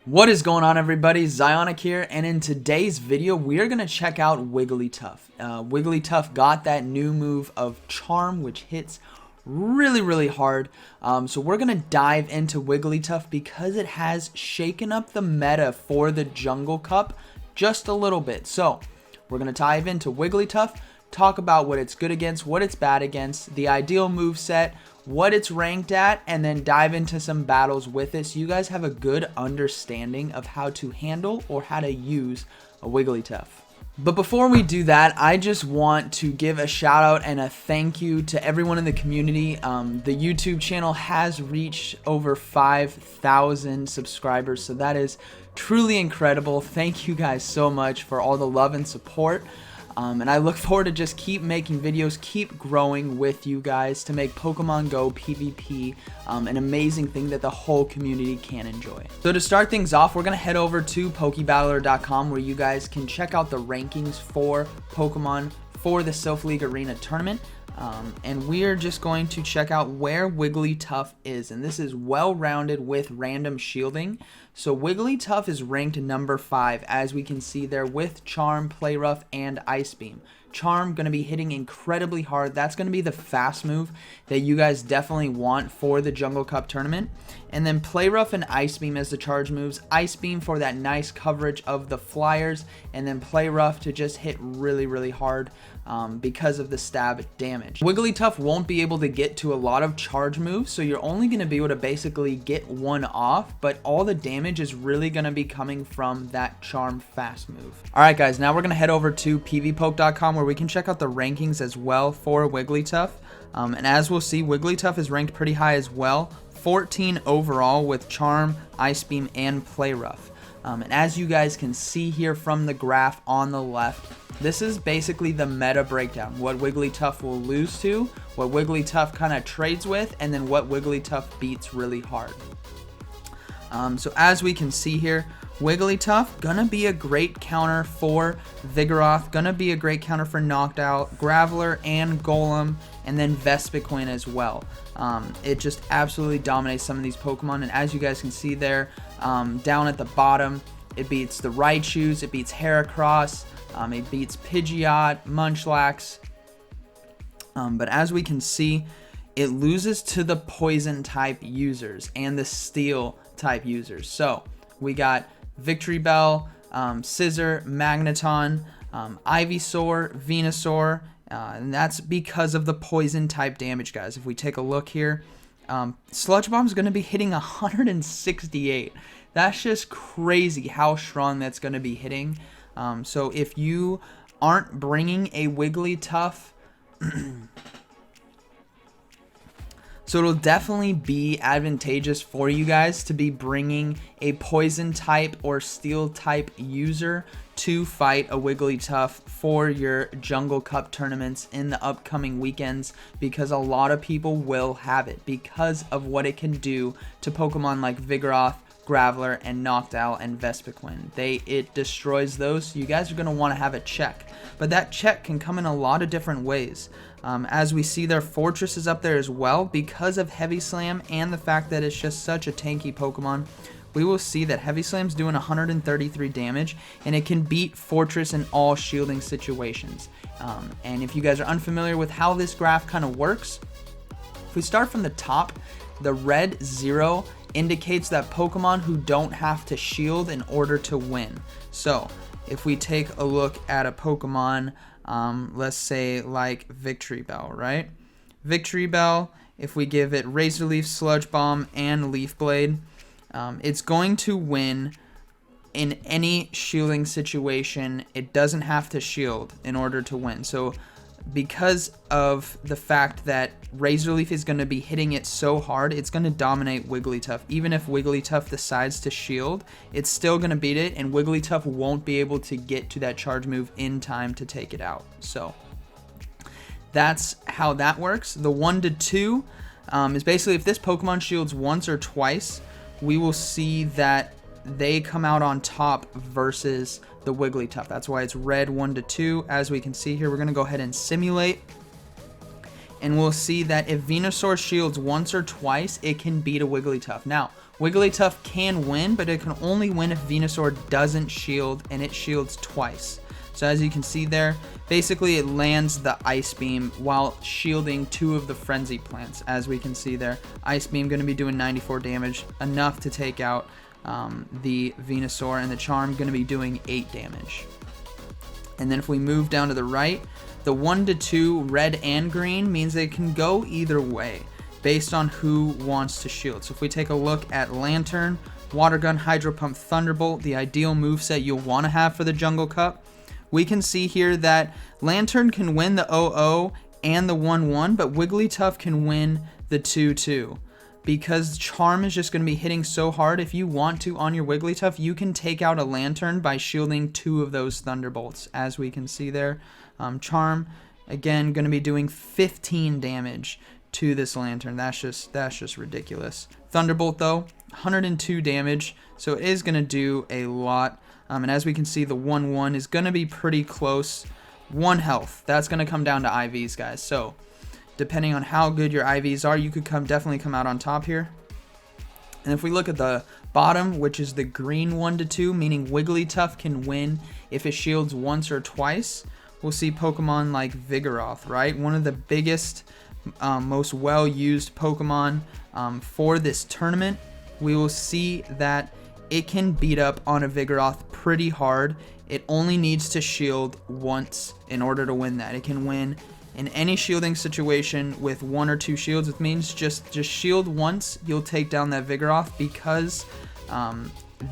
What is going on, everybody? Zyonik here, and in today's video we are going to check out Wigglytuff. Wigglytuff got that new move of Charm, which hits really hard. So we're going to dive into Wigglytuff because it has shaken up the meta for the Jungle Cup just a little bit. So we're going to dive into Wigglytuff, talk about what it's good against, what it's bad against, the ideal move set, what it's ranked at, and then dive into some battles with it so you guys have a good understanding of how to handle or how to use a Wigglytuff. But before we do that, I just want to give a shout out and a thank you to everyone in the community. The YouTube channel has reached over 5,000 subscribers, so that is truly incredible. Thank you guys so much for all the love and support. And I look forward to just keep making videos, keep growing with you guys to make Pokemon Go PvP an amazing thing that the whole community can enjoy. So to start things off, we're going to head over to Pokebattler.com where you guys can check out the rankings for Pokemon for the Sylph League Arena tournament. And we are just going to check out where Wigglytuff is, and this is well-rounded with random shielding. So Wigglytuff is ranked number 5, as we can see there, with Charm, Play Rough, and Ice Beam. Charm going to be hitting incredibly hard. That's going to be the fast move that you guys definitely want for the Jungle Cup tournament. And then Play Rough and Ice Beam as the charge moves. Ice Beam for that nice coverage of the flyers, and then Play Rough to just hit really hard because of the stab damage. Wigglytuff won't be able to get to a lot of charge moves, so you're only going to be able to basically get one off, but all the damage is really going to be coming from that Charm fast move. Alright guys, now we're going to head over to pvpoke.com where we can check out the rankings as well for Wigglytuff. And as we'll see, Wigglytuff is ranked pretty high as well. 14 overall with Charm, Ice Beam, and Play Rough. And as you guys can see here from the graph on the left, this is basically the meta breakdown. What Wigglytuff will lose to, what Wigglytuff kind of trades with, and then what Wigglytuff beats really hard. So as we can see here, Wigglytuff gonna be a great counter for Vigoroth, gonna be a great counter for Knocked Out, Graveler, and Golem, and then Vespiquen as well. It just absolutely dominates some of these Pokemon, and as you guys can see there, down at the bottom, it beats the Raichus, it beats Heracross, it beats Pidgeot, Munchlax, but as we can see, it loses to the Poison type users and the Steel type users. So we got Victory Bell, Scizor, Magneton, Ivysaur, Venusaur, and that's because of the poison type damage, guys. If we take a look here, Sludge Bomb is going to be hitting 168. That's just crazy how strong that's going to be hitting. So if you aren't bringing a Wigglytuff, so it'll definitely be advantageous for you guys to be bringing a poison type or steel type user to fight a Wigglytuff for your Jungle Cup tournaments in the upcoming weekends, because a lot of people will have it because of what it can do to Pokemon like Vigoroth, Graveler, and Knocked Out, and Vespiquen. It destroys those, so you guys are going to want to have a check. But that check can come in a lot of different ways. As we see, their Fortress is up there as well because of Heavy Slam and the fact that it's just such a tanky Pokemon. We will see that Heavy Slam's doing 133 damage, and it can beat Fortress in all shielding situations. And if you guys are unfamiliar with how this graph kind of works, if we start from the top, the red 0 indicates that Pokemon who don't have to shield in order to win. So if we take a look at a Pokemon, let's say like Victory Bell, right? Victory Bell, if we give it Razor Leaf, Sludge Bomb, and Leaf Blade, it's going to win in any shielding situation. It doesn't have to shield in order to win. So because of the fact that Razor Leaf is going to be hitting it so hard, it's going to dominate Wigglytuff. Even if Wigglytuff decides to shield, it's still going to beat it, and Wigglytuff won't be able to get to that charge move in time to take it out. So that's how that works. The 1 to 2 is basically if this Pokemon shields once or twice, we will see that they come out on top versus the Wigglytuff. That's why it's red 1 to 2. As we can see here, we're going to go ahead and simulate. and we'll see that if Venusaur shields once or twice, it can beat a Wigglytuff. Now, Wigglytuff can win, but it can only win if Venusaur doesn't shield and it shields twice. So as you can see there, basically it lands the Ice Beam while shielding 2 of the Frenzy plants. As we can see there, Ice Beam going to be doing 94 damage, enough to take out the Venusaur, and the Charm going to be doing 8 damage. And then if we move down to the right, the 1 to 2 red and green means they can go either way based on who wants to shield. So if we take a look at Lantern, Water Gun, Hydro Pump, Thunderbolt, the ideal moveset you'll want to have for the Jungle Cup, we can see here that Lantern can win the 0-0 and the 1-1, but Wigglytuff can win the 2-2. Because Charm is just going to be hitting so hard, if you want to on your Wigglytuff, you can take out a Lantern by shielding 2 of those Thunderbolts, as we can see there. Charm, again, going to be doing 15 damage to this Lantern. That's just ridiculous. Thunderbolt, though, 102 damage, so it is going to do a lot. And as we can see, the 1-1 is going to be pretty close. 1 health. That's going to come down to IVs, guys. So depending on how good your IVs are, you could definitely come out on top here. And if we look at the bottom, which is the green 1 to 2, meaning Wigglytuff can win if it shields once or twice, we'll see Pokemon like Vigoroth, right? One of the biggest, most well-used Pokemon for this tournament. We will see that it can beat up on a Vigoroth pretty hard. It only needs to shield once in order to win that. It can win in any shielding situation with 1 or 2 shields. It means just shield once, you'll take down that Vigoroth, because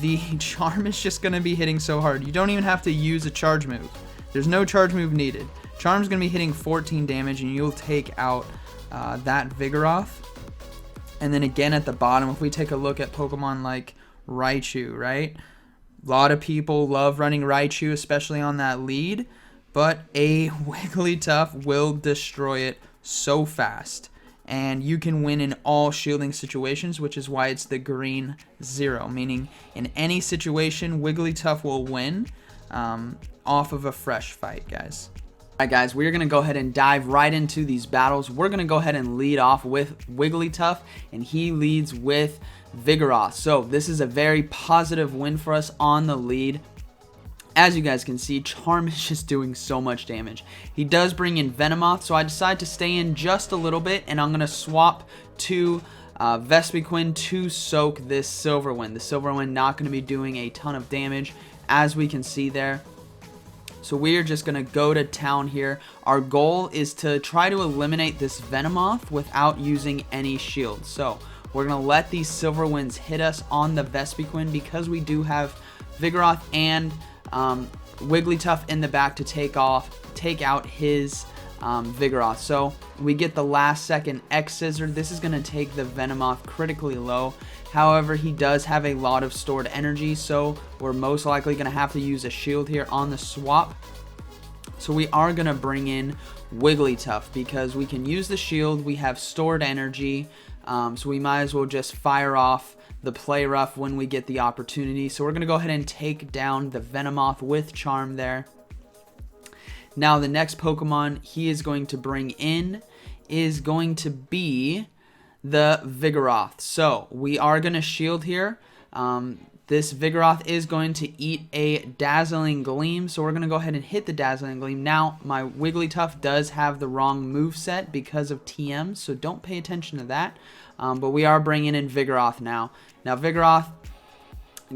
the Charm is just going to be hitting so hard. You don't even have to use a charge move. There's no charge move needed. Charm's going to be hitting 14 damage, and you'll take out that Vigoroth. And then again at the bottom, if we take a look at Pokemon like Raichu, right? A lot of people love running Raichu, especially on that lead, but a Wigglytuff will destroy it so fast. And you can win in all shielding situations, which is why it's the green 0, meaning in any situation, Wigglytuff will win off of a fresh fight, guys. Alright guys, we're going to go ahead and dive right into these battles. We're going to go ahead and lead off with Wigglytuff, and he leads with Vigoroth. So this is a very positive win for us on the lead. As you guys can see, Charm is just doing so much damage. He does bring in Venomoth, so I decide to stay in just a little bit, and I'm going to swap to Vespiquen to soak this Silverwind. The Silverwind not going to be doing a ton of damage, as we can see there. So we are just going to go to town here. Our goal is to try to eliminate this Venomoth without using any shields. So we're going to let these Silverwinds hit us on the Vespiquen, because we do have Vigoroth and Wigglytuff in the back to take out his Vigoroth. So we get the last second X Scissor. This is going to take the Venomoth critically low. However, he does have a lot of stored energy, so we're most likely going to have to use a shield here on the swap. So we are going to bring in Wigglytuff, because we can use the shield. We have stored energy, so we might as well just fire off the Play Rough when we get the opportunity. So we're going to go ahead and take down the Venomoth with Charm there. Now the next Pokemon he is going to bring in is going to be the Vigoroth. So we are going to shield here. This Vigoroth is going to eat a Dazzling Gleam, so we're going to go ahead and hit the Dazzling Gleam. Now, my Wigglytuff does have the wrong moveset because of TM, so don't pay attention to that. But we are bringing in Vigoroth now. Now, Vigoroth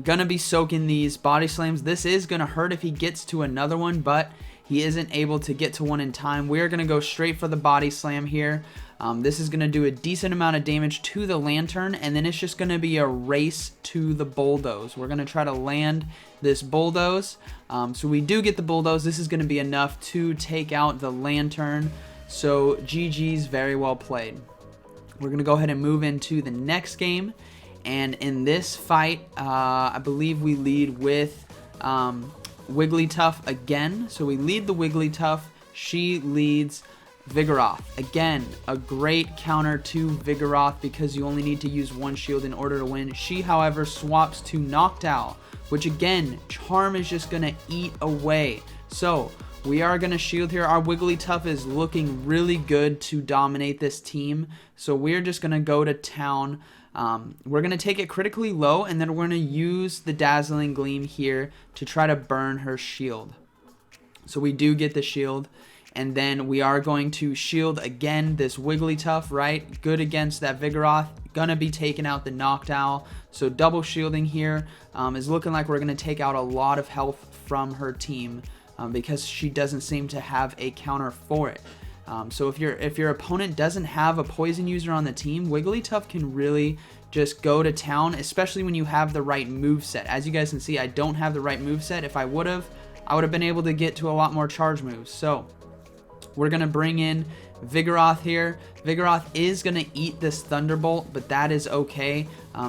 going to be soaking these Body Slams. This is going to hurt if he gets to another one, but he isn't able to get to one in time. We are going to go straight for the Body Slam here. This is going to do a decent amount of damage to the Lantern, and then it's just going to be a race to the Bulldoze. We're going to try to land this Bulldoze. So we do get the Bulldoze. This is going to be enough to take out the Lantern. So GG's, very well played. We're going to go ahead and move into the next game. And in this fight, I believe we lead with Wigglytuff again. So we lead the Wigglytuff. She leads Vigoroth. Again, a great counter to Vigoroth because you only need to use one shield in order to win. She, however, swaps to Knocked Out, which again, Charm is just going to eat away. So we are going to shield here. Our Wigglytuff is looking really good to dominate this team. So we're just going to go to town. We're going to take it critically low, and then we're going to use the Dazzling Gleam here to try to burn her shield. So we do get the shield. And then we are going to shield again this Wigglytuff, right? Good against that Vigoroth. Gonna be taking out the Noctowl. So double shielding here is looking like we're gonna take out a lot of health from her team because she doesn't seem to have a counter for it. So if your opponent doesn't have a poison user on the team, Wigglytuff can really just go to town, especially when you have the right moveset. As you guys can see, I don't have the right moveset. If I would have been able to get to a lot more charge moves. So we're going to bring in Vigoroth here. Vigoroth is going to eat this Thunderbolt, but that is okay.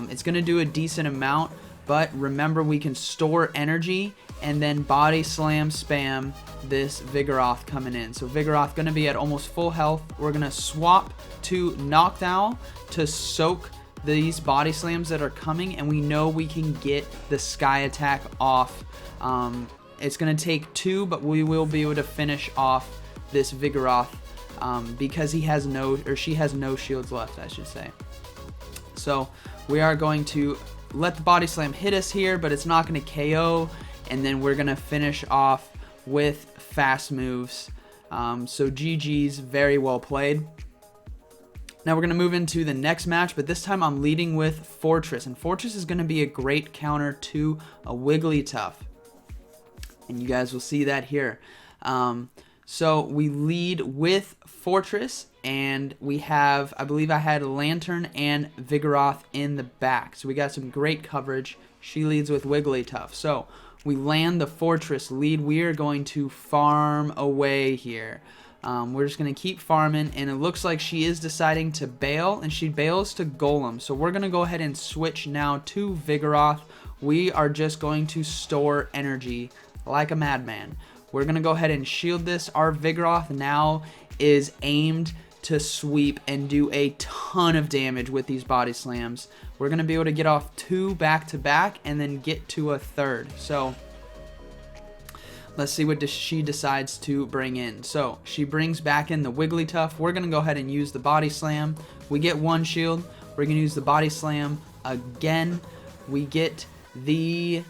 It's going to do a decent amount, but remember we can store energy and then body slam spam this Vigoroth coming in. So Vigoroth going to be at almost full health. We're going to swap to Noctowl to soak these body slams that are coming, and we know we can get the Sky Attack off. It's going to take 2, but we will be able to finish off this Vigoroth because she has no shields left, I should say. So we are going to let the body slam hit us here, but it's not going to KO, and then we're going to finish off with fast moves. So GG's, very well played. Now we're going to move into the next match, but this time I'm leading with Fortress, and Fortress is going to be a great counter to a Wigglytuff, and you guys will see that here. So we lead with Fortress, and we have, I believe I had Lantern and Vigoroth in the back. So we got some great coverage. She leads with Wigglytuff. So we land the Fortress lead. We are going to farm away here. We're just going to keep farming, and it looks like she is deciding to bail, and she bails to Golem. So we're going to go ahead and switch now to Vigoroth. We are just going to store energy like a madman. We're going to go ahead and shield this. Our Vigoroth now is aimed to sweep and do a ton of damage with these body slams. We're going to be able to get off 2 back-to-back and then get to a 3rd. So let's see what she decides to bring in. So she brings back in the Wigglytuff. We're going to go ahead and use the body slam. We get 1 shield. We're going to use the body slam again. We get the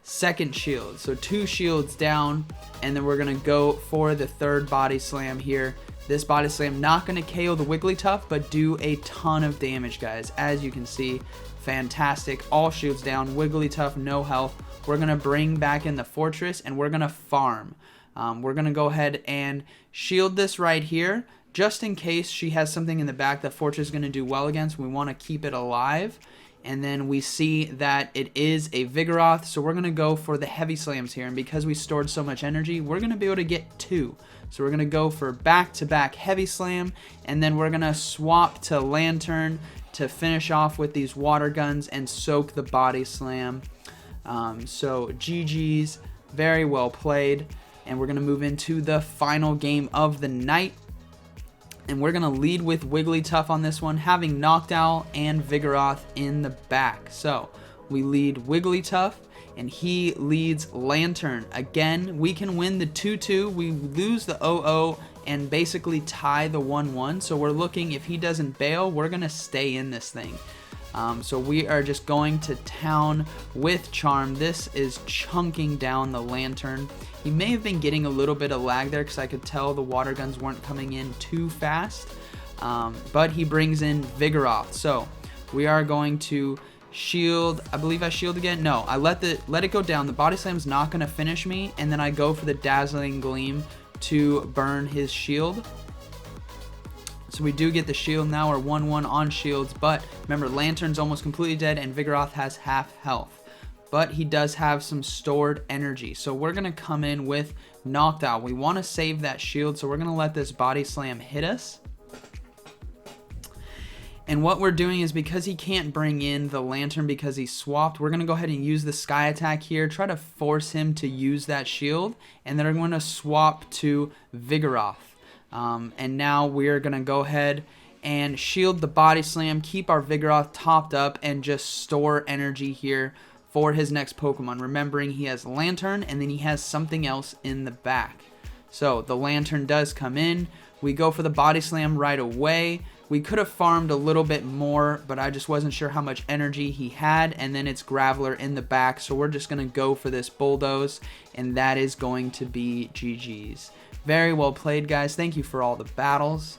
2nd shield, so 2 shields down, and then we're gonna go for the 3rd body slam here. This body slam not gonna KO the Wigglytuff, but do a ton of damage, guys. As you can see, fantastic. All shields down. Wigglytuff no health. We're gonna bring back in the Fortress, and we're gonna farm. We're gonna go ahead and shield this right here, just in case she has something in the back that Fortress is gonna do well against. We want to keep it alive. And then we see that it is a Vigoroth, so we're going to go for the heavy slams here. And because we stored so much energy, we're going to be able to get 2. So we're going to go for back-to-back heavy slam, and then we're going to swap to Lantern to finish off with these water guns and soak the body slam. So GG's, very well played. And we're going to move into the final game of the night. And we're going to lead with Wigglytuff on this one, having Noctowl and Vigoroth in the back. So we lead Wigglytuff, and he leads Lantern. Again, we can win the 2-2. We lose the 0-0 and basically tie the 1-1. So we're looking, if he doesn't bail, we're going to stay in this thing. So we are just going to town with Charm. This is chunking down the Lantern. He may have been getting a little bit of lag there because I could tell the water guns weren't coming in too fast. But he brings in Vigoroth. So we are going to shield. I believe I shield again. No, I let it go down. The body slam's not going to finish me. And then I go for the Dazzling Gleam to burn his shield. So we do get the shield now. We're 1-1 on shields, but remember, Lantern's almost completely dead and Vigoroth has half health. But he does have some stored energy. So we're going to come in with Noctowl. We want to save that shield, so we're going to let this body slam hit us. And what we're doing is, because he can't bring in the Lantern because he's swapped, we're going to go ahead and use the Sky Attack here, try to force him to use that shield, and then we're going to swap to Vigoroth. And now we're going to go ahead and shield the body slam, keep our Vigoroth topped up, and just store energy here for his next Pokemon. Remembering he has Lantern, and then he has something else in the back. So the Lantern does come in. We go for the Body Slam right away. We could have farmed a little bit more, but I just wasn't sure how much energy he had. And then it's Graveler in the back, so we're just going to go for this Bulldoze, and that is going to be GG's. Very well played, guys. Thank you for all the battles.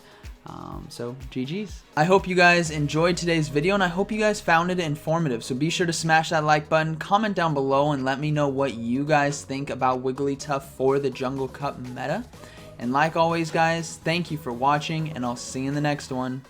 So GG's. I hope you guys enjoyed today's video, and I hope you guys found it informative. So be sure to smash that like button, comment down below, and let me know what you guys think about Wigglytuff for the Jungle Cup meta. And like always, guys, thank you for watching, and I'll see you in the next one.